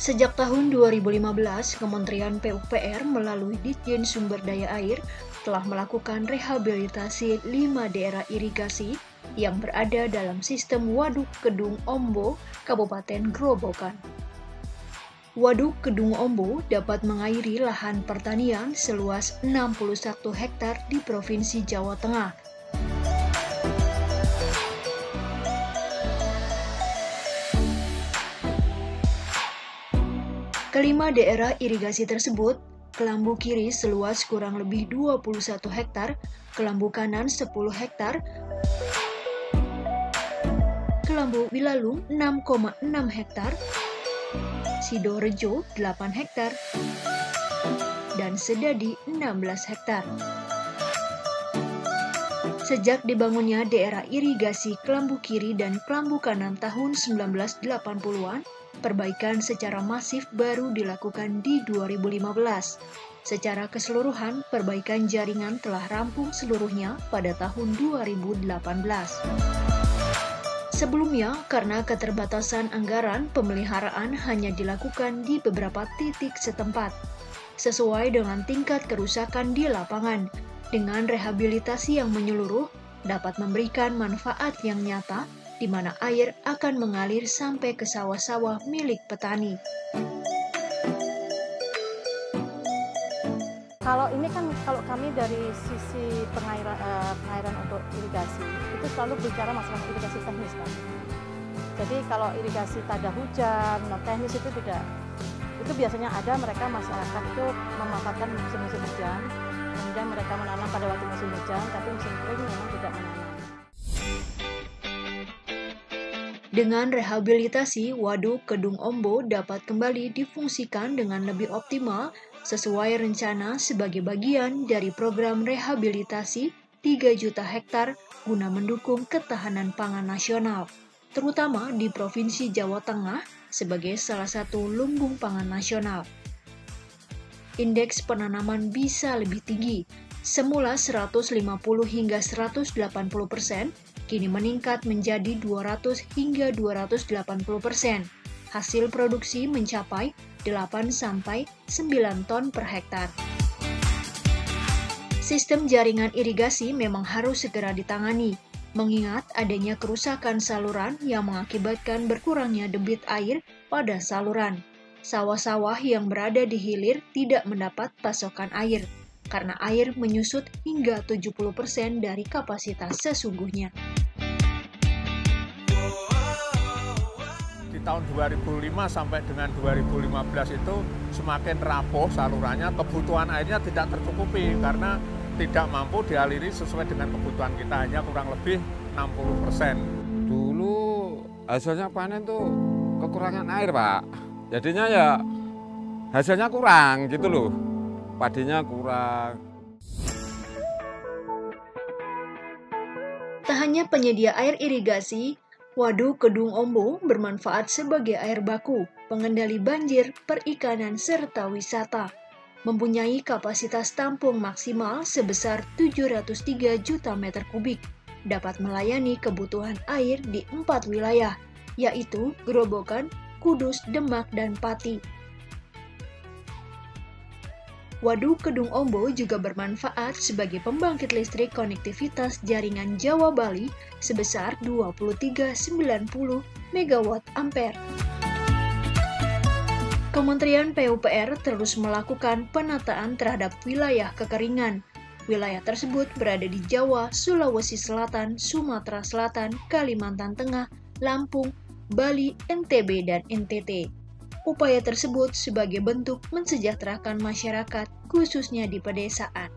Sejak tahun 2015, Kementerian PUPR melalui Ditjen Sumber Daya Air telah melakukan rehabilitasi 5 daerah irigasi yang berada dalam sistem Waduk Kedung Ombo, Kabupaten Grobogan. Waduk Kedung Ombo dapat mengairi lahan pertanian seluas 61 hektar di Provinsi Jawa Tengah. Kelima daerah irigasi tersebut, Kelambu Kiri seluas kurang lebih 21 hektar, Kelambu Kanan 10 hektar, Kelambu Wilalung 6,6 hektar, Sidorejo 8 hektar, dan Sedadi 16 hektar. Sejak dibangunnya daerah irigasi Kelambu Kiri dan Kelambu Kanan tahun 1980-an, perbaikan secara masif baru dilakukan di 2015. Secara keseluruhan, perbaikan jaringan telah rampung seluruhnya pada tahun 2018. Sebelumnya, karena keterbatasan anggaran, pemeliharaan hanya dilakukan di beberapa titik setempat, sesuai dengan tingkat kerusakan di lapangan. Dengan rehabilitasi yang menyeluruh, dapat memberikan manfaat yang nyata, di mana air akan mengalir sampai ke sawah-sawah milik petani. Kalau ini kan, kalau kami dari sisi pengairan untuk irigasi, itu selalu bicara masalah irigasi teknis kan. Jadi kalau irigasi tada hujan, teknis itu tidak. Itu biasanya ada mereka masyarakat itu memanfaatkan musim-musim hujan, kemudian mereka menanam pada waktu musim hujan, tapi musim kering memang tidak menanam. Dengan rehabilitasi, Waduk Kedung Ombo dapat kembali difungsikan dengan lebih optimal sesuai rencana sebagai bagian dari program rehabilitasi 3 juta hektar guna mendukung ketahanan pangan nasional, terutama di Provinsi Jawa Tengah sebagai salah satu lumbung pangan nasional. Indeks penanaman bisa lebih tinggi, semula 150 hingga 180%, kini meningkat menjadi 200 hingga 280%. Hasil produksi mencapai 8-9 ton per hektar. Sistem jaringan irigasi memang harus segera ditangani, mengingat adanya kerusakan saluran yang mengakibatkan berkurangnya debit air pada saluran. Sawah-sawah yang berada di hilir tidak mendapat pasokan air, karena air menyusut hingga 70% dari kapasitas sesungguhnya. Di tahun 2005 sampai dengan 2015 itu semakin rapuh salurannya, kebutuhan airnya tidak tercukupi karena tidak mampu dialiri sesuai dengan kebutuhan kita, hanya kurang lebih 60%. Dulu hasilnya panen tuh kekurangan air, Pak. Jadinya ya hasilnya kurang gitu loh, padinya kurang. Tak hanya penyedia air irigasi, Waduk Kedung Ombo bermanfaat sebagai air baku, pengendali banjir, perikanan, serta wisata. Mempunyai kapasitas tampung maksimal sebesar 703 juta meter kubik, dapat melayani kebutuhan air di 4 wilayah, yaitu Grobogan, Kudus, Demak, dan Pati. Waduk Kedung Ombo juga bermanfaat sebagai pembangkit listrik konektivitas jaringan Jawa Bali sebesar 2390 MW ampere. Kementerian PUPR terus melakukan penataan terhadap wilayah kekeringan. Wilayah tersebut berada di Jawa, Sulawesi Selatan, Sumatera Selatan, Kalimantan Tengah, Lampung, Bali, NTB, dan NTT. Upaya tersebut sebagai bentuk mensejahterakan masyarakat, khususnya di pedesaan.